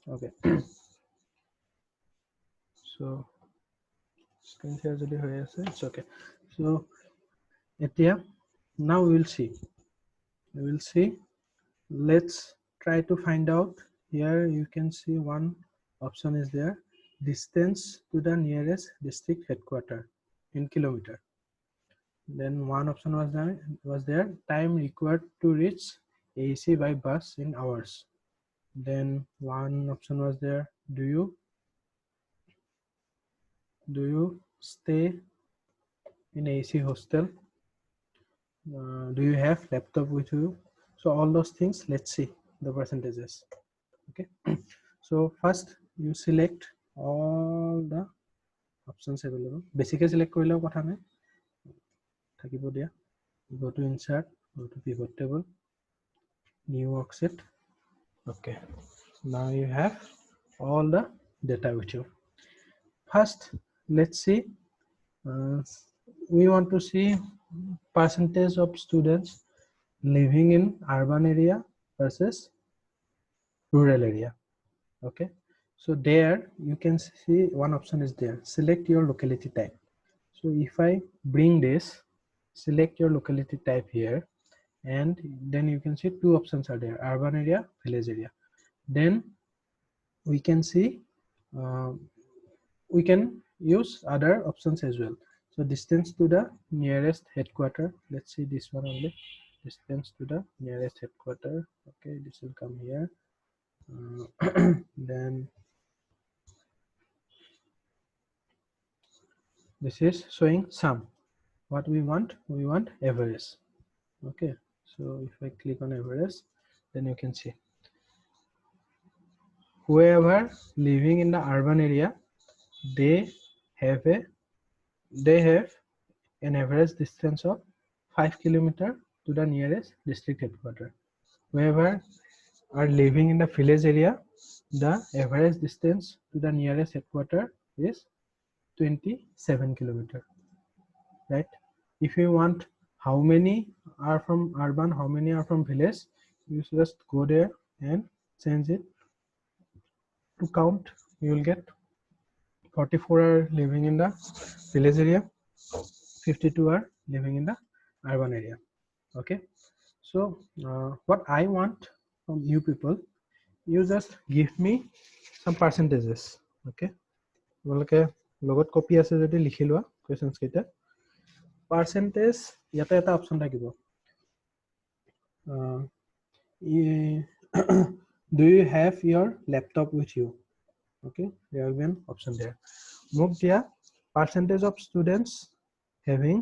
Okay. So screen share jodi hoye ase, it's okay. So now we will see. Let's try to find out. Here you can see one option is there, distance to the nearest district headquarter in kilometer. Then one option was there, time required to reach AEC by bus in hours. Then one option was there, do you stay in AC hostel? Do you have laptop with you? So all those things, let's see the percentages. Okay. So first you select all the options available. Basically select korileও কথা নাই, থাকিব দিয়া. Go to insert, go to pivot table, new worksheet. Okay, now you have all the data with you. First, let's see. We want to see percentage of students living in urban area versus rural area. Okay, so there you can see one option is there, select your locality type. So if I bring this, select your locality type here, and then you can see two options are there, urban area, village area. Then we can see we can use other options as well. So distance to the nearest headquarter, let's see this one only, distance to the nearest headquarter. Okay, this will come here. Then this is showing sum. What we want average. Okay, so if I click on average, then you can see whoever living in the urban area, they have an average distance of 5 kilometers to the nearest district headquarter. Whoever are living in the village area, the average distance to the nearest headquarter is 27 kilometers. Right? If you want how many are from urban, how many are from village, you just go there and change it to count. You will get 44 are living in the village area, 52 are living in the urban area. Okay, so what I want from you people, you just give me some percentages. Okay, তোমালোকে লগত copy আছে যদি লিখি লোৱা questions কেইটা. Percentage ইয়াতে এটা option থাকিব, do you have your laptop with you? Okay, there will be an option there. Mok dia percentage of students having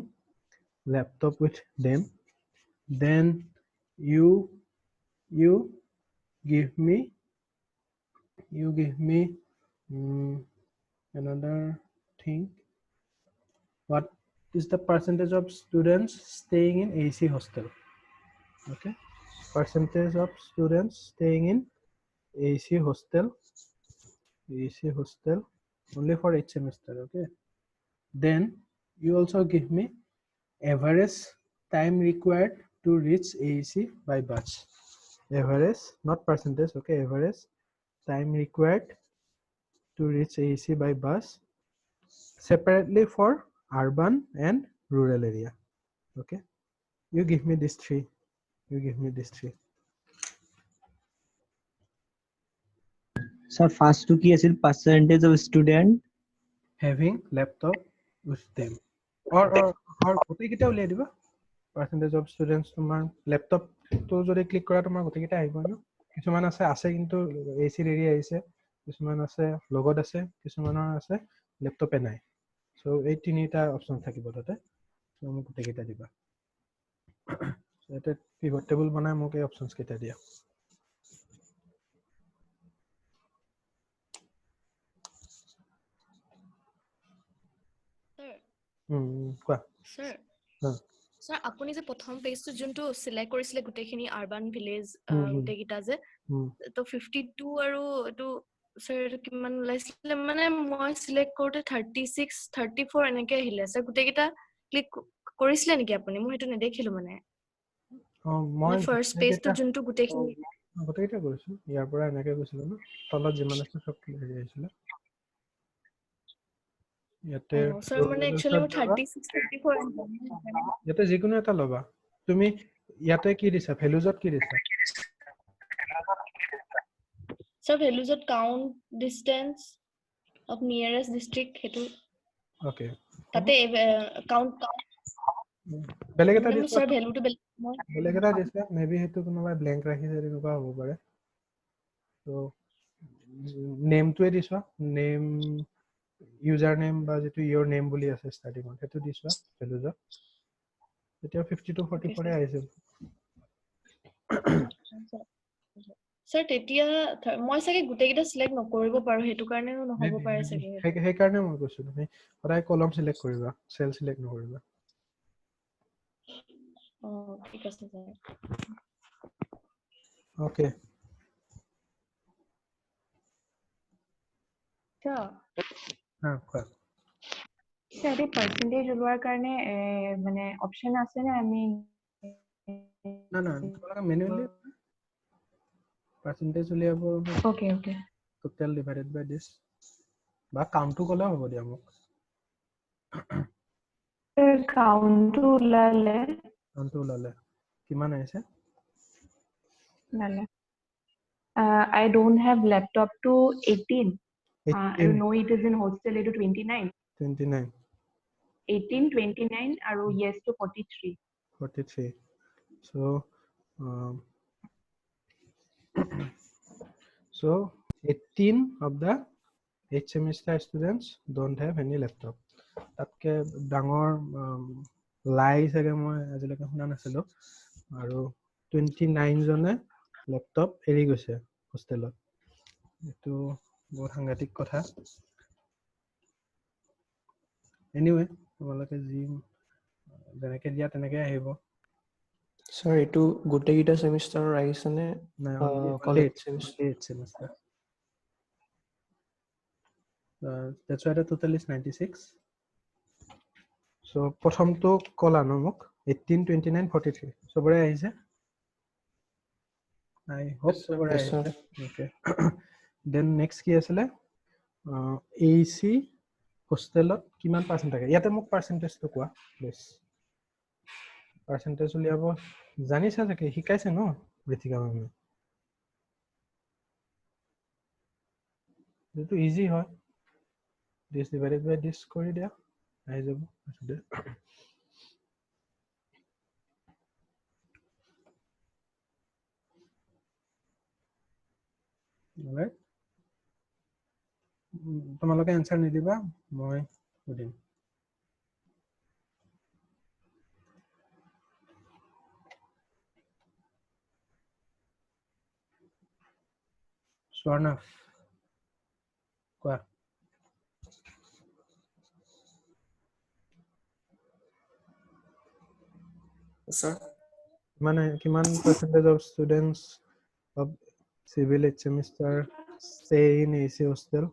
laptop with them. Then you give me another thing. What is the percentage of students staying in AC hostel? Okay, percentage of students staying in AC hostel only for each semester. Okay, then you also give me average time required to reach AEC by bus. Average, not percentage. Okay, average time required to reach AEC by bus separately for urban and rural area. Okay, you give me these three. Sir, first to key is percentage of student having laptop with them, or গোটেই কেইটা উলিয়াই দিবা percentage of students তোমাৰ laptop তো যদি click কৰা তোমাৰ গোটেই কেইটা আহিব ন কিছুমান আছে কিন্তু এসি ৰেডি আহিছে কিছুমান আছে লগত আছে কিছুমানৰ আছে ল্যাপটপে নাই সো এই তিনিটা অপচন থাকিব তাতে সো মোক গোটেই কেইটা দিবা সো এটা পিভট টেবল বনাই মোক এই অপচনস কেইটা দিয়া কোৱা Sir, আপুনি যে প্ৰথম পেজটো যোনটো সিলেক্ট কৰিছিলে গুটেখিনি আৰবান ভিলেজ গুটেকিটা যে তো 52 আৰু এটো স্যাৰ কিমান লাইছিলে মানে মই সিলেক্ট কৰোতে 36 34 এনেকে আহিলে স্যাৰ গুটেকিটা ক্লিক কৰিছিলে নেকি আপুনি মই হেতু নেদেখিলো মানে মই ফাৰ্স্ট পেজটো যোনটো গুটেখিনি গোটেইটা কৰিছো ইয়াৰ পৰা এনেকৈ গৈছিলো ন তলত যিমান আছে সব হেৰি আহিছিলে ইয়াতে স্যাৰ মানে एक्चुअली মোৰ 36 34 ইয়াতে যিকোনো এটা লবা তুমি ইয়াতে কি দিছা ভ্যালুজত কি দিছা স্যার ভ্যালুজত count distance of nearest district হেতু ওকে তাতে কাউন্ট বেলেগ এটা মানে মোৰ দিছা স্যাৰ ভ্যালুটো বেলেগ এটা দিছা মেবি হেতু কোনোবাই ব্ল্যাঙ্ক ৰাখিছে তেনেকুৱা হ'ব পাৰে তো নেমটোৱে দিছা নেম ইউজাৰ নেম বা যেটো ইয়োৰ নেম বুলি আছে ষ্টাৰ্টিংত হেতু দিছা ভ্যালুজত এতিয়া 52 44 এ আহিছে স্যাৰ তেতিয়া মই চাগে গুটেকিটা সিলেক্ট নকৰিব পাৰো হেতু কাৰণে নহব পাৰে চাগে সেই কাৰণে মই কৈছো তুমি সদায় কলম সিলেক্ট কৰিবা সেল সিলেক্ট নকৰিবা ঠিক আছে স্যাৰ ওকে হ্যাঁ কোৱা স্যাৰ পাৰ্সেন্টেজ ওলোৱাৰ কাৰণে মানে অপশন আছে না আমি না না তোমালোকে ম্যানুয়ালি পার্সেন্টেজ উলিয়াব okay okay total divided by this বা কাউন্টটো কলে হ'ব দিয়া মোক কাউন্টটো ওলালে কাউন্টটো ওলালে কিমান আহিছে ওলালে I don't have laptop to 18 I know it is in hostel to 29 29 18 29 আৰু yes to 43 43 so so 18 of the 8th semester students don't have any laptop তাতকে ডাঙৰ লাই চাগে মই আজিলৈকে শুনা নাছিলো আৰু 29 জনে ল্যাপটপ এৰি গৈছে হোষ্টেলত এটো বহুত সাংঘাতিক কথা এনিৱে তোমালোকে যি যেনেকে দিয়া তেনেকে আহিব স্যার এটু গোটেইটা সেমিস্টার আহিছেনে college semester that's why the total is 96 so প্ৰথমটো কলা ন মোক 18 29 43 সবৰে আহিছে I hope সবৰে Yes, sir. আহিছে okay then next কি আছিলে AC হোষ্টেলত কিমান পাৰ্চেন্ট থাকে ইয়াতে মোক পাৰ্চেন্টেজটো কোৱা প্লিজ পাৰ্চেন্টেজ উলিয়াব জানিছা চাগে শিকাইছে ন ঋতিকা মেমে যেটো ইজি হয় this divided by this কৰি দিয়া আহি যাব alright তোমালোকে এনসাৰ নিদিবা মই সুধিম স্বৰ্ণা কোৱা স্যার মানে কিমান percentage of students of civil 8th semester stay in AC hostel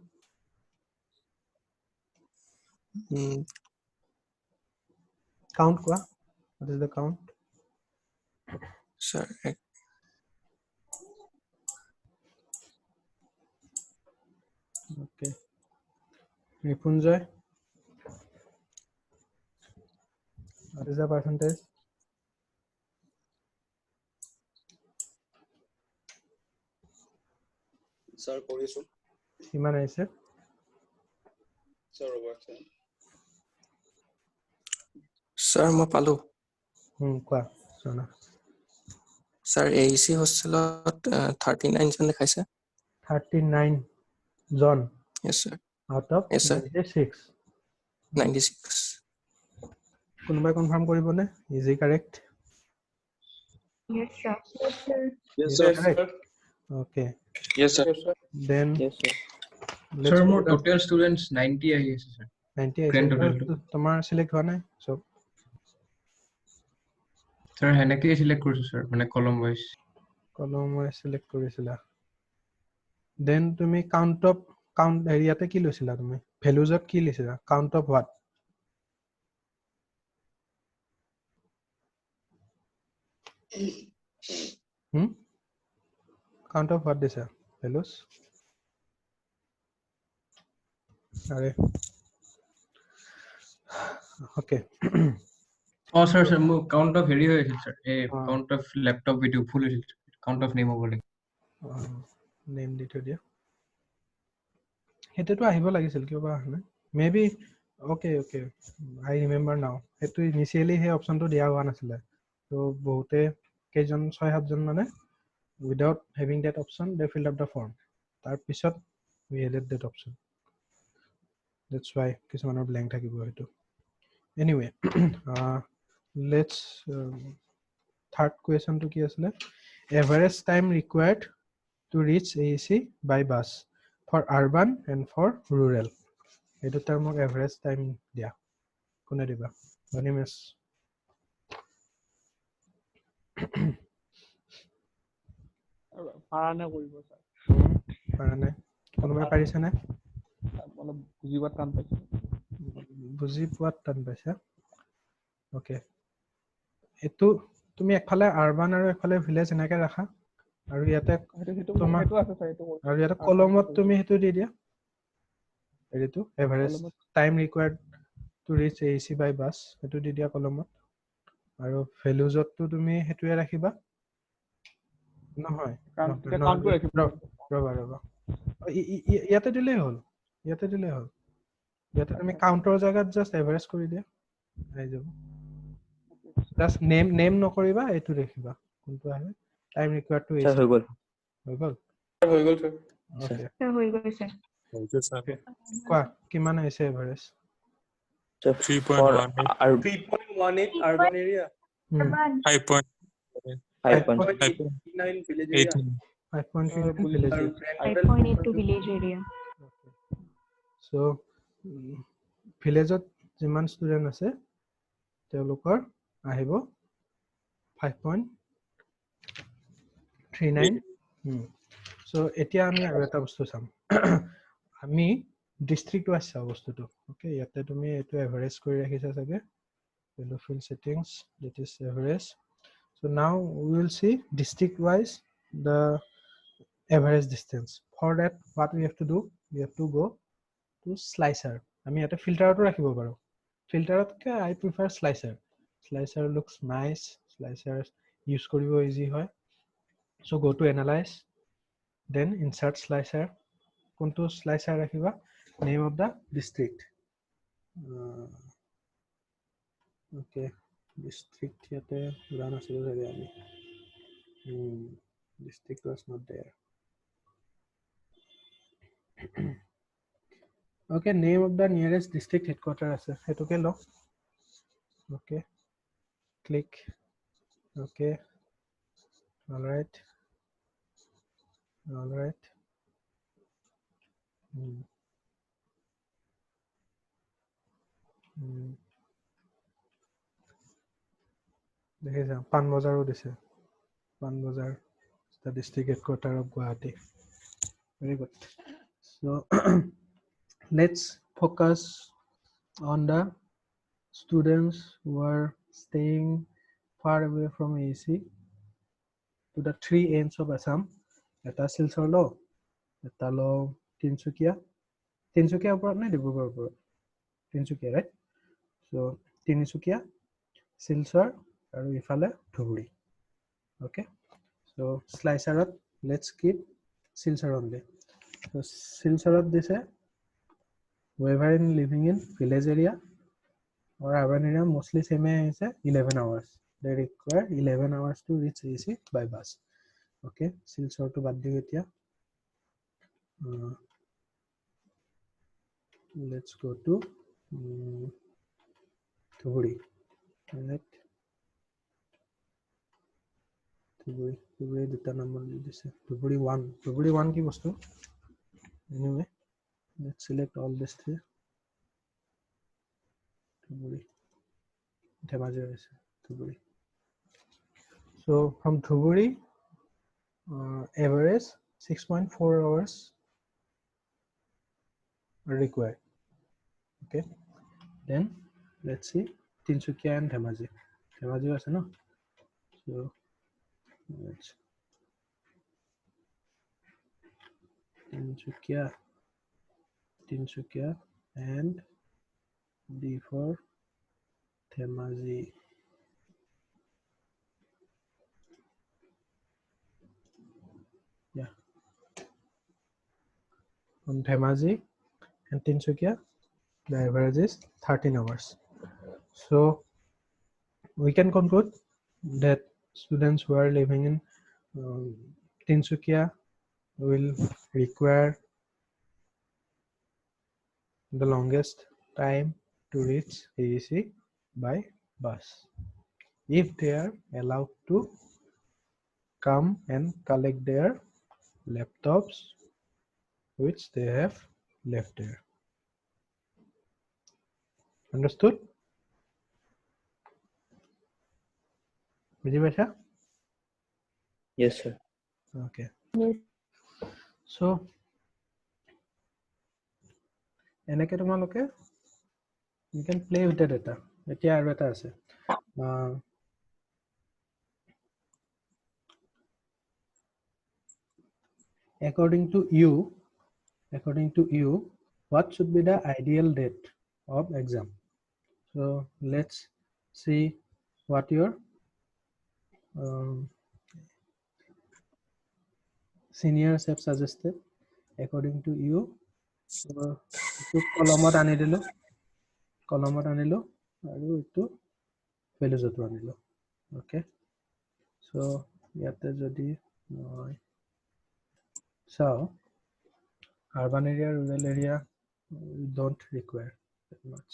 count কোৱা what is the count sir okay Nipunjoy what is the percentage sir কৰিছো কিমান আহিছে স্যাৰ ওয়াকছন স্যাৰ মই পালো কোৱা স্বৰ্ণা স্যার এইচি হোষ্টেলত 39 জন দেখাইছে 39 জন yes sir out of yes sir 96 96 কোনোবাই কনফার্ম কৰিবনে easy correct yes sir yes Is sir that correct? Okay. yes sir Then Yes, sir. let's Sir, go more to total students 90 আহি আছে sir. 90 Grand total. তোমাৰ select হোৱা নাই সব Sir, হেনেকে select কৰিছো sir, মানে column wise. কলম মই সিলেক্ট কৰিছিলা দেন তুমি কাউন্ট এৰিয়াতে কি লৈছিলা তুমি ভ্যালুজত কি লৈছিলা count of what Count of what this values? Are okay. Oh, sir, sir, mo count of হেৰি হৈ আছিল, sir. Ah. Count of laptop video full হৈছিল. Count of name হ'ব লাগে. Name দি থৈ দিয়া। সেইটোতো আহিব লাগিছিল, কিয় বা আহা নাই? Maybe, okay, I remember now. সেইটো initially সেই অপশ্যনটো দিয়া হোৱা নাছিলে। তো বহুতে কেইজন 6-7 জন মানে without having that option they filled up the form. তাৰ পিছত we added that option. That's why কিছুমানৰ blank থাকিব সেইটো। Anyway, let's third question to কি আছিলে? Average time required to reach AEC by bus for urban and for rural. এইটো তাৰ মোক average time দিয়া। কোনে দিবা? বনি মিছ। পাৰা নে কৰিব স্যাৰ? পাৰা নাই? কোনোবাই পাৰিছে নে? অলপ বুজিব টান পাইছো। বুজি পোৱাত টান পাইছা? ওকে। এইটো তুমি একফালে আৰবান আৰু একফালে ভিলেজ এনেকে ৰাখা আৰু ইয়াতে তোমাৰ সেইটো আছে স্যাৰ, এইটো আৰু ইয়াতে কলমত তুমি সেইটো দি দিয়া। এইটো average time required to reach AC by bus সেইটো দি দিয়া কলমত। আৰু ভ্যালুজতটো তুমি হেতুৱে ৰাখিবা। নহয় ৰবা ইয়াতে দিলেই হ'ল। ইয়াতে তুমি কাউন্টৰ জায়গাত জাস্ট এভাৰেজ কৰি দিয়া আহি যাব। জাস্ট নেম নকৰিবা, এইটো দেখিবা কোনটো আহে। টাইম ৰিকোয়াৰ্ড টু এসি হৈ গ'ল স্যাৰ। ওকে হৈ গৈছে। কোৱা কিমান আহিছে average? 3.18 urban area, 5.89 village area, 5.39 village area. 5.8 village area. So ভিলেজত যিমান ষ্টুডেন্ট আছে তেওঁলোকৰ আহিব 5.39। So এতিয়া আমি আৰু এটা বস্তু চাম। আমি ডিস্ট্ৰিক্ট ওয়াইজ চাও বস্তুটো। ওকে, ইয়াতে তুমি এইটো এভাৰেজ কৰি ৰাখিছা চাগে। Value field settings, that is average. So now we will see district wise the average distance. For that what we have to do, we have to go to slicer. আমি ইয়াতে ফিল্টাৰটো ৰাখিব পাৰো। ফিল্টাৰতকে I prefer slicer. Slicer looks nice, slicer use কৰিব easy হয়। So go to analyze, then insert slicer. কোনটো slicer ৰাখিবা? Name of the district. Okay, district ইয়াতে run আছিল চাগে আমি। District was not there. Okay, name of the nearest district headquarter আছে হেতুকে ল। Okay, click. Okay, all right. দেখিছা পানবজাৰো দিছে। Panbazar the district headquarter of Guwahati. Very good. So let's focus on the students who are staying far away from AEC to the three ends of Assam. Eta Silchar lo, eta lo Tinsukia. Tinsukia operat na Dibrugarh operat. Tinsukia, right? So Tinsukia, Silchar, aru ifale Dhuburi. Okay. So slicerot let's keep Silchar only. So Silcharot this is whoever in living in village area or urban area mostly same is 11 hours. They require 11 hours to reach AC by bus. Okay, Silchar to bad diya. Let's go to Dhuburi. Right. Dhuburi data number this is Dhuburi 1. Dhuburi 1 ki bostu. Anyway, let's select all this three. Dhuburi. Dhuburi. So from Dhuburi, average 6.4 hours are required. Okay. Then let's see Tinsukia and Dhemaji. Dhemaji was no. So let's Tinsukia, and D for Dhemaji. Yeah. On Dhemaji and Tinsukia, the average is 13 hours. So we can conclude that students who are living in Tinsukia will require the longest time to reach AEC by bus if they are allowed to come and collect their laptops which they have left there. Understood? Vijay? Yes, sir. Okay. Yes. So এনেকে তোমালোকে you can play with the data. এতিয়া আৰু এটা আছে according to you what should be the ideal date of exam? So let's see what your seniors have suggested according to you. So কলমত আনি দিলো আৰু এইটো ভেলুজটো আনিলো okay so ইয়াতে যদি মই চাও urban area rural area don't require that much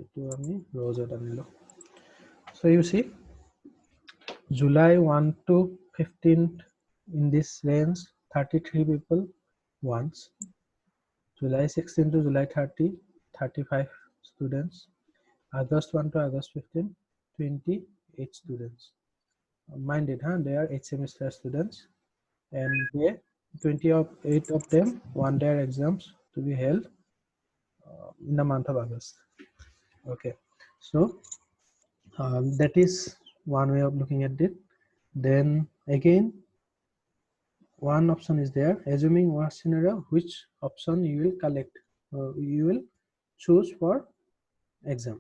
এইটো আমি রোজত আনিলো so you see July 1 to 15th in this range 33 people once July 16 to July 30 35 students August 1 to August 15 28 students mind it they are 8 semester students and they 28 of them want their exams to be held in the month of August okay so that is one way of looking at it then again one option is there assuming worst scenario which option you will collect you will choose for exam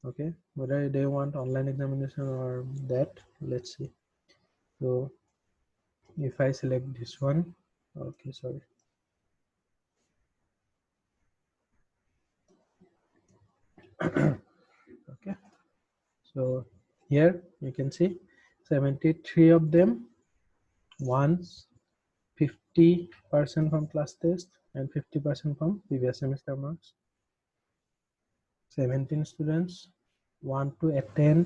okay whether they want online examination or that let's see so if I select this one okay sorry okay so here you can see 73 of them wants 50% from class test and 50% from previous semester marks 17 students want to attend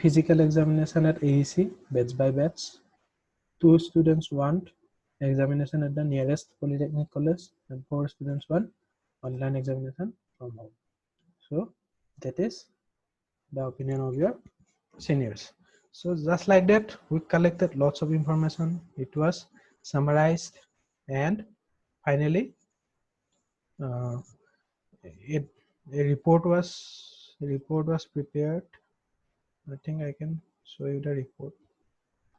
physical examination at AEC batch by batch 2 students want examination at the nearest polytechnic college and 4 students want online examination from home so that is the opinion of your seniors so just like that we collected lots of information it was summarized and finally a report was prepared I think I can show you the report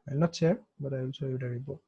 I'll not share but I will show you the report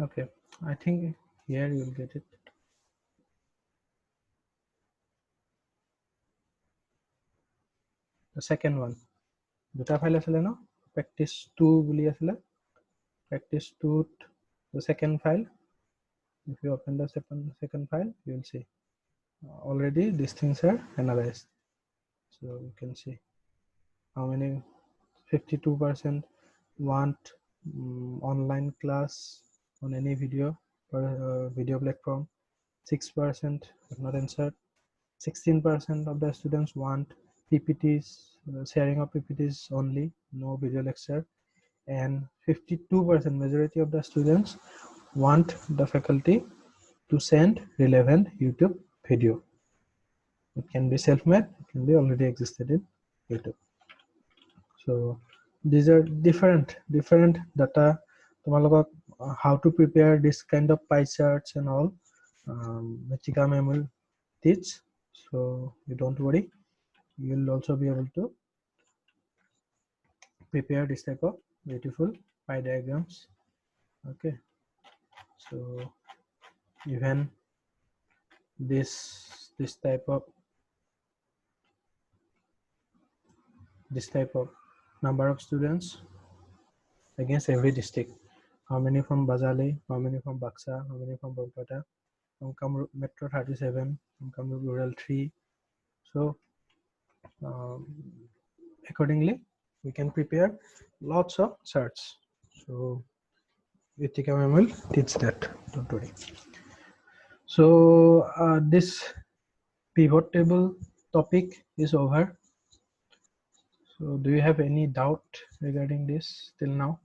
okay I think here you will get it the second one দুটা file আছিলে ন practice 2 বুলি আছিলে practice 2, the second file. If you open the second file, you will see already these things are analyzed. So you can see how many 52% want online class on any video video platform. 6% have not answered. 16% of the students want PPTs, sharing of PPTs only, no video lecture. And 52% majority of the students want the faculty to send relevant YouTube video. It can be self-made, it can be already existed in YouTube. So these are different data. How to prepare this kind of pie charts and all, Mechika ma'am will teach. So you don't worry, you will also be able to prepare this type of beautiful pie diagrams. Okay, so even this type of number of students against every district. How many from Bazali, how many from Baksa, how many from Bolpata, from Kamrup Metro 37, from Kamrup Rural 3. So accordingly, we can prepare lots of charts. So Ritika ma'am will teach that, don't worry. So this pivot table topic is over. So do you have any doubt regarding this till now?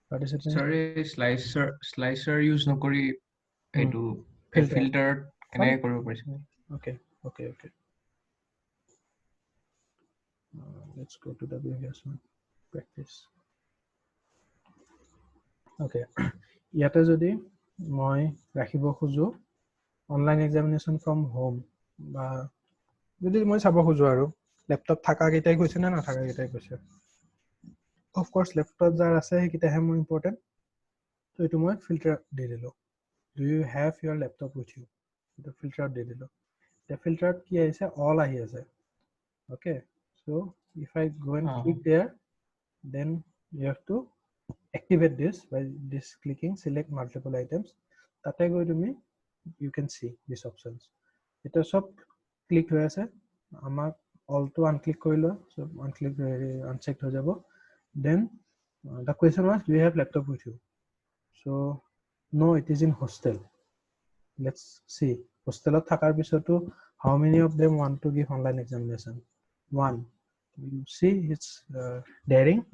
Participants? Sorry, slicer use nokori etu filter kenai koribo parise. Okay. Let's go to the previous one. Practice. Okay. Yata jodi moi rakhibo khojo online examination from home ba jodi moi sabo khojo aru laptop thaka gitai koise na thaka gitai koise. Of course laptop jar ase kita he more important. So etu moi filter de dilo. Do you have your laptop with you? The filter de dilo. The filter ki aise all ahi ase. Okay. So if I go and click there, then you have to activate this by this clicking select multiple items. Tate go to me, you can see these options. It is sub click hoye ase amak all to unclick korilo, so unclick unchecked ho jabo. Then the question was, do you have laptop with you? So no, it is in hostel. Let's see hostel thakar pisoto how many of them want to give online examination. One, you see it's daring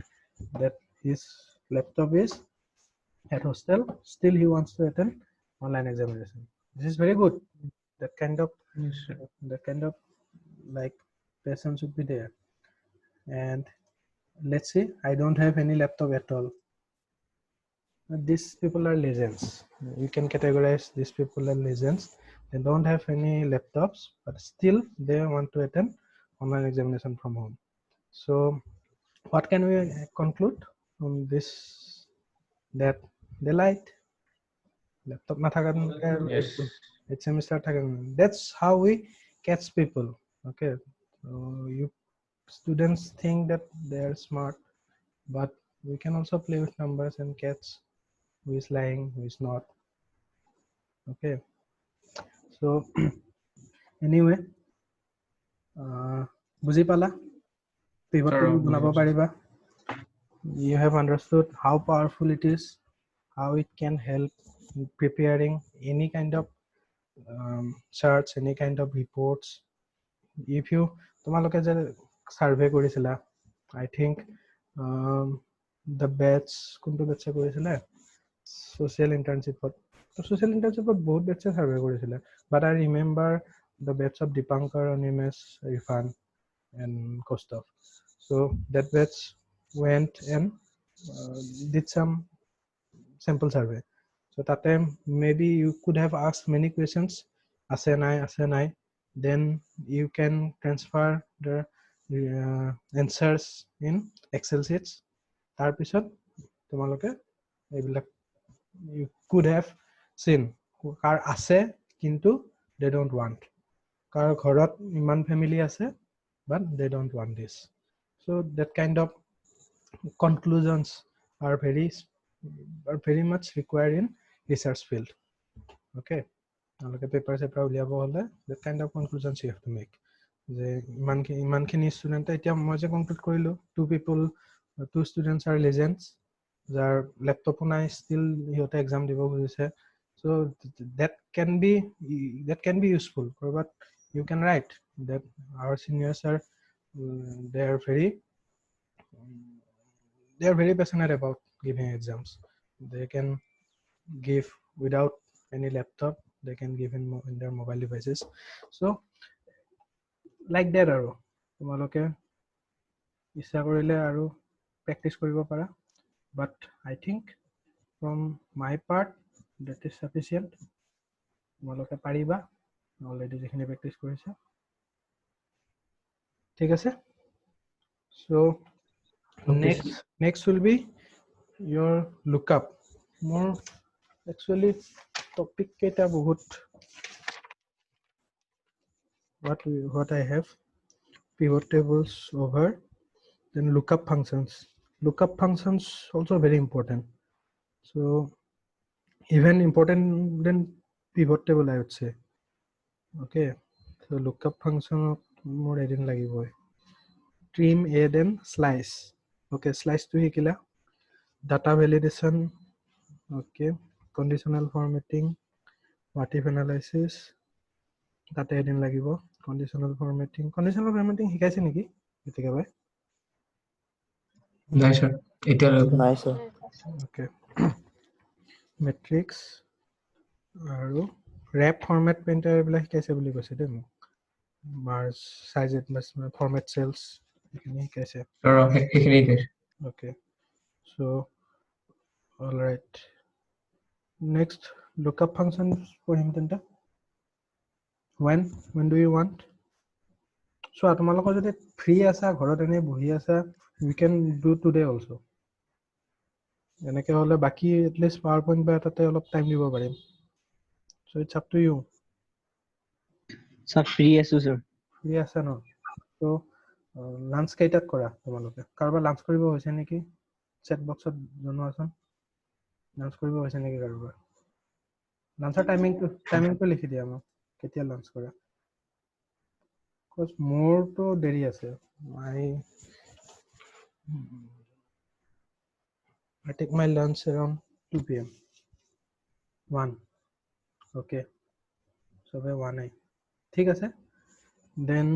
that his laptop is at hostel, still he wants to attend online examination. This is very good. That kind of like person should be there. And let's see, I don't have any laptop at all. These people are legends. You can categorize these people as legends. They don't have any laptops, but still they want to attend online examination from home. So what can we conclude from this? That they light laptop na thakan it's semester thakan. That's how we catch people. Okay, so you students think that they are smart, but we can also play with numbers and catch who is lying, who is not. Okay, so anyway, buji pala pivot table banabo pariba. You have understood how powerful it is, how it can help in preparing any kind of charts, any kind of reports. If you tomaloke je survey korisila, I think the batch kuntu batch korisila social internship bahut batch survey korisila, but I remember the batch of Dipankar, Animesh, Irfan and Kostov. So that batch went and did some sample survey. So that time maybe you could have asked many questions, ase nai, then you can transfer the answers in Excel sheets. Tar pisot tomaloke ebilak you could have seen kar ase kintu they don't want, kar ghorot iman family ase but they don't want this. So that kind of conclusions are very much required in research field. Okay, papers that kind of conclusions you have to make. যে ইমানখিনি ষ্টুডেণ্টে এতিয়া মই যে conclude কৰিলোঁ two students are legends যাৰ লেপটপো নাই still সিহঁতে exam দিব খুজিছে so that can be useful but you can write that our seniors are they are very passionate about giving exams. They can give without any laptop, they can give in their mobile devices. So like that আৰু তোমালোকে ইচ্ছা কৰিলে আৰু practice কৰিব পাৰা but I think from my part that is sufficient. তোমালোকে পাৰিবা already যিখিনি প্ৰেক্টিছ কৰিছা ঠিক আছে so next will be your lookup. More actually topic কেইটা বহুত what I have pivot tables over then lookup functions also very important so even important than pivot table I would say. Okay, so lookup function more edin lagiboy trim add and slice. Okay, slice to hikila data validation. Okay, conditional formatting, what if analysis, data add in lagibo conditional formatting hikaise niki etika bhai নাই sir এটা Nice, sir. okay matrix aru wrap format painter ebla hikaise boli koise de mo mars size adjustment format cells ekhini hikaise sir এখানেই দেয় okay so all right next lookup functions for him tenta when do you want so তোমালোকৰ যদি free আছা ঘৰত এনে বহি আছা we can do today also এনেকে হলে বাকি at least PowerPoint বা এটাতে অলপ টাইম দিব পাৰিম so it's up to you Sir, free asu, sir. Free আছা ন so লাঞ্চ কেইটাত কৰা তোমালোকে কাৰোবাৰ লাঞ্চ কৰিব হৈছে নেকি চেট বক্সত জনোৱাচোন লাঞ্চ কৰিব হৈছে নেকি কাৰোবাৰ লাঞ্চৰ টাইমিংটো লিখি দিয়া মোক কেতিয়া লাঞ্চ কৰা cuz মোৰটো দেৰি আছে I take my lunch around 2 p.m. 1 okay so by 1 I ঠিক আছে then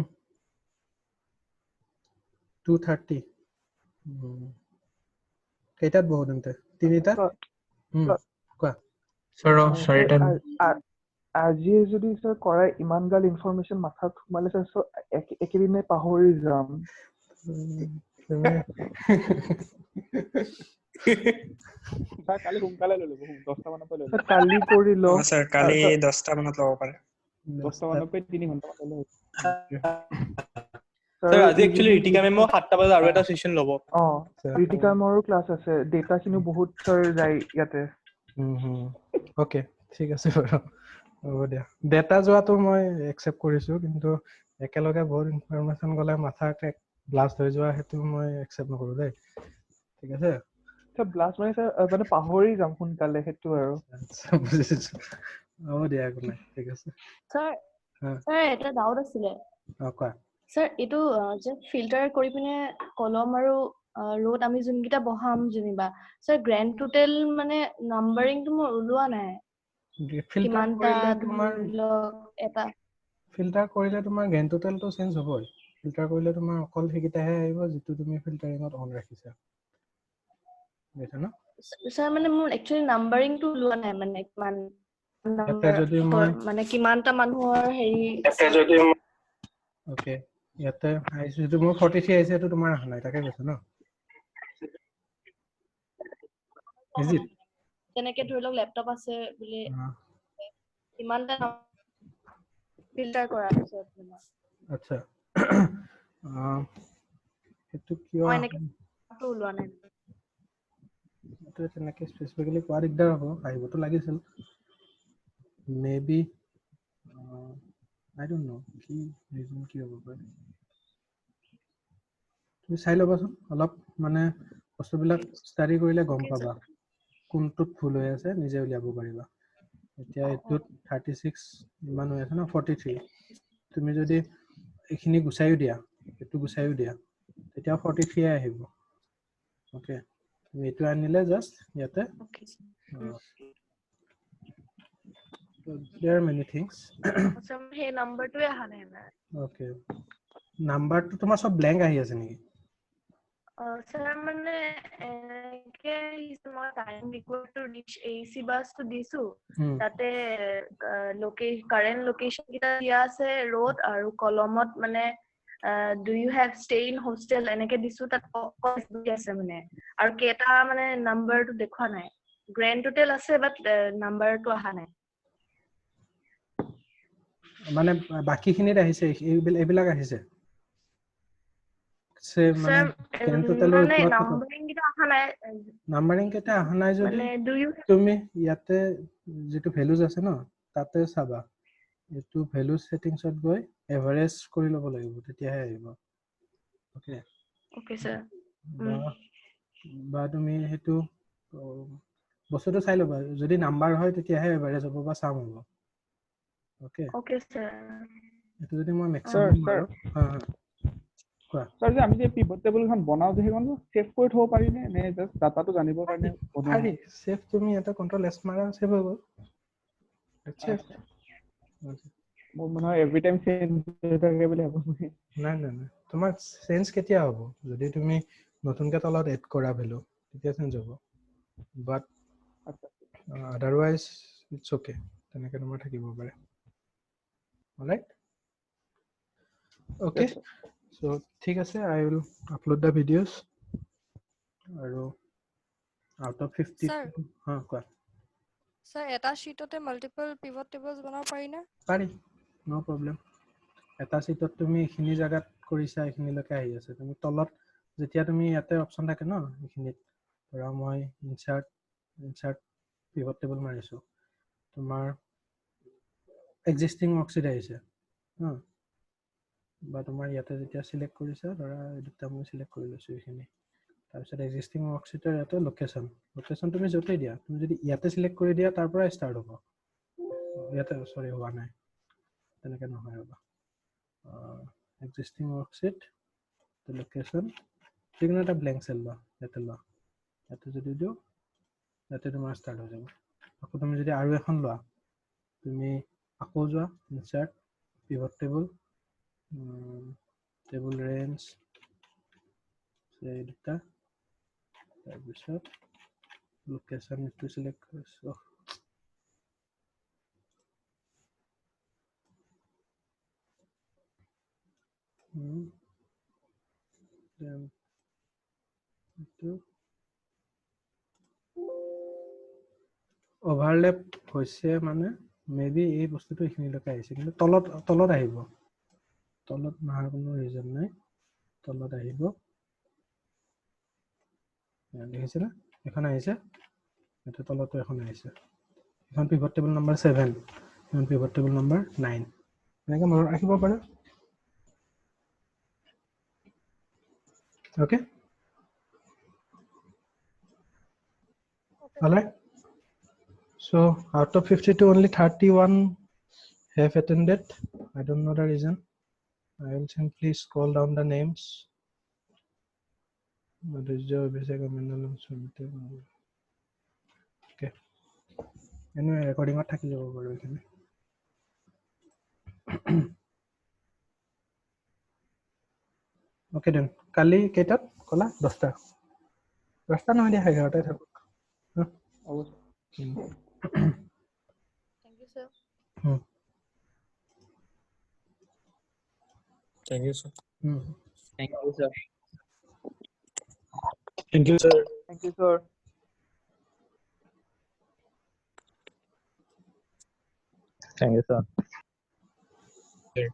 2:30 কেইটাত বহুত দিনতে 3টাত কোৱা স্যাৰ 4টা আজি যদি স্যাৰ কৰাই ইমান গাল ইনফৰমেশন মাথাত সোমালে স্যাৰ একেদিনে পাহৰি যাম কালি সোনকালে লৈ ল'ব 10টা মানৰ পৰা লৈ ল'ব কালি কৰি ল স্যাৰ কালি 10টা মানত ল'ব পাৰে 10টা মানৰ পৰা 3 ঘণ্টা লৈ ল'ব স্যাৰ আজি একচুয়ালি ৰিতিকা মেমো 7টা বজাত আৰু এটা সেশন ল'ব ৰিতিকা মেমৰো ক্লাছ আছে ডেটা খিনি বহুত স্যাৰ যায় ইয়াতে ওকে ঠিক আছে বাৰু হ'ব দিয়া ডেটা যোৱাটো মই একচেপ্ট কৰিছো কিন্তু একেলগে বহুত ইনফৰমেশন গলে মাথাতে ব্লাষ্ট হৈ যোৱা হেতু মই একচেপ্ট নকৰো দেই ঠিক আছে স্যাৰ ব্লাষ্ট মানে পাহৰি যাম সোনকালে হেতু আৰু হ'ব দিয়া একো নাই ঠিক আছে স্যাৰ এটা ডাউট আছিলে কোৱা স্যাৰ এটো যে ফিল্টাৰ কৰি পিনে কলম আৰু ৰোড আমি যোনকিটা বহাম যেনিবা স্যাৰ গ্ৰ্যান্ড টোটাল মানে নাম্বাৰিংটো মোৰ ওলোৱা নাই কিমানটা এটা ফিল্টাৰ কৰিলে তোমাৰ গ্ৰ্যান্ড টোটালটো চেঞ্জ হ'বই ফিল্টাৰ কৰিলে তোমাৰ অকল হেকিটাহে আহিব যেটো তুমি ফিল্টাৰিঙত অন ৰাখিছা বুজিছা ন স্যাৰ মানে মোৰ একচুয়ালি নাম্বাৰিংটো ওলোৱা নাই মানে কিমান এটা যদি মই মানে কিমানটা মানুহৰ হেৰি ওকে ইয়াতে আইছো যেটো মোৰ 43 আহিছে এটো তোমাৰ আহা নাই তাকে কৈছো ন ইজ ইট তেনেকে ধৰি লওক ল্যাপটপ আছে বুলি কিমানটা ফিল্টাৰ কৰা আছে আচ্ছা এটো কিয় তো ওলোৱা নাই এটো তেনেকে স্পেসিফিক্যালি কোৱা দিগদাৰ হ'ব আহিবতো লাগিছিল maybe I don't know কি ৰিজন কি হ'ব পাৰে চাই ল'বাচোন অলপ মানে বস্তুবিলাক ষ্টাডি কৰিলে গম Okay, sir. পাবা কোনটোত ভুল হৈ আছে নিজে উলিয়াব পাৰিবা এতিয়া এইটোত 36 ইমান হৈ আছে ন 43 তুমি যদি এইখিনি গুচাইও দিয়া এইটো গুচাইও দিয়া তেতিয়া 43 আহিব ওকে তুমি এইটো আনিলে জাস্ট ইয়াতে Okay, sir. there are many things Sir, hey number 2 aha nahi na. okay নাম্বাৰটো তোমাৰ সব ব্ল্যাঙ্ক আহি আছে নেকি Sir, মানে এনেকে মই time required to rich AC বাস তো দিছো তাতে কাৰেন্ট লোকেশন কিটা দিয়া আছে ৰোড আৰু কলমত মানে do you have stay in hostel এনেকে দিছো তাত দি আছে মানে আৰু কেটা মানে নাম্বাৰটো দেখুৱা নাই গ্ৰ্যান্ড টোটাল আছে বাট নাম্বাৰটো আহা নাই মানে বাকিখিনিত আহিছে এইবিলাক আহিছে সে মানে গ্ৰ্যান্ড টোটালৰ মানে ওপৰত নাম্বাৰিং কিটা আহা নাই নাম্বাৰিং কেটা আহা নাই যদি মানে do you তুমি ইয়াতে যেটো ভ্যালুজ আছে ন তাতে চাবা এটো ভ্যালু সেটিংছত গৈ এভারেজ কৰি ল'ব লাগিব তেতিয়াহে আহিব ওকে Okay, sir. বা তুমি হেতু বস্তুটো চাই ল'বা যদি নাম্বাৰ হয় তেতিয়াহে এভারেজ হ'ব বা সাম হ'ব ওকে Okay, sir. এটো যদি মই ম্যাক্সিমাম মাৰো হা কোৱা স্যার যে আমি যে পিভট টেবল খন বনাও যে সেইখন সেভ কৰি থব পাৰি নে জাস্ট ডাটাটো জানিবৰ কাৰণে বনোৱা পাৰি সেভ তুমি এটা কন্ট্ৰোল এস মাৰা সেভ হৈ গ'ল আচ্ছা মোৰ মানে এভৰি টাইম চেঞ্জ হৈ থাকে বুলি ভাবো নাই নাই নাই তোমাৰ চেঞ্জ কেতিয়া হ'ব যদি তুমি নতুনকে তলত এড কৰা ভ্যালু তেতিয়া চেঞ্জ হ'ব বাট আদাৰৱাইজ ইটস ওকে তেনেকে তোমাৰ থাকিব পাৰে অলৰাইট ওকে সো ঠিক আছে আই উইল আপলোড দা ভিডিওস আৰু আউট অফ 50 Sir. হা কোৱা Sir, এটা sheetতে multiple pivot tables বনাব পাৰি না? পাৰি নো প্ৰবলেম এটা সিটত তুমি এখিনি জায়গাত কৰিছা এখিনিলৈকে আহি আছে তুমি তলত যেতিয়া তুমি ইয়াতে অপচন থাকে ন এখিনিত ধৰা মই ইনসাৰ্ট পিভট টেবল মাৰিছো তোমাৰ এক্সিস্টিং অক্সিড আহিছে হা বা তোমাৰ ইয়াতে যেতিয়া সিলেক্ট কৰিছা ধৰা দুটা মই সিলেক্ট কৰি লৈছো এখিনি তাৰপিছত এক্সিস্টিং অক্সিডৰ ইয়াতে লোকেশন তুমি য'তেই দিয়া তুমি যদি ইয়াতে সিলেক্ট কৰি দিয়া তাৰ পৰা ষ্টাৰ্ট হ'ব ইয়াতে সৰি হোৱা নাই তেনেকে নহয় ৰবা existing worksheet the location যিকোনো এটা blank cell লোৱা ইয়াতে যদি দিও ইয়াতে তোমাৰ start হৈ যাব আকৌ তুমি যদি আৰু এখন লোৱা তুমি আকৌ যোৱা insert pivot table table range এই দুটা তাৰপিছত location টো select কৰিছো then overlap হৈছে মানে মেবি এই বস্তুটো এখিনিলৈকে আহিছে কিন্তু তলত আহিব তলত নাহাৰ কোনো ৰিজন নাই তলত আহিব দেখিছে না এখন আহিছে এটা তলতো এখন আহিছে এখন পিভট টেবল নাম্বাৰ 7 এখন পিভট টেবল নাম্বাৰ 9 এনেকৈ মনত ৰাখিব পাৰা okay all right so out of 52 only 31 have attended I don't know the reason I will simply scroll down the names okay anyway recording at thaki jabo paru ekhane okay then kali ketat kola 10 ta নহয় দিয়া 11 টাই থাকক Thank you, sir. Thank you, sir. Thank you, sir. Thank you, sir. Thank you sir Thank you, sir. Sir.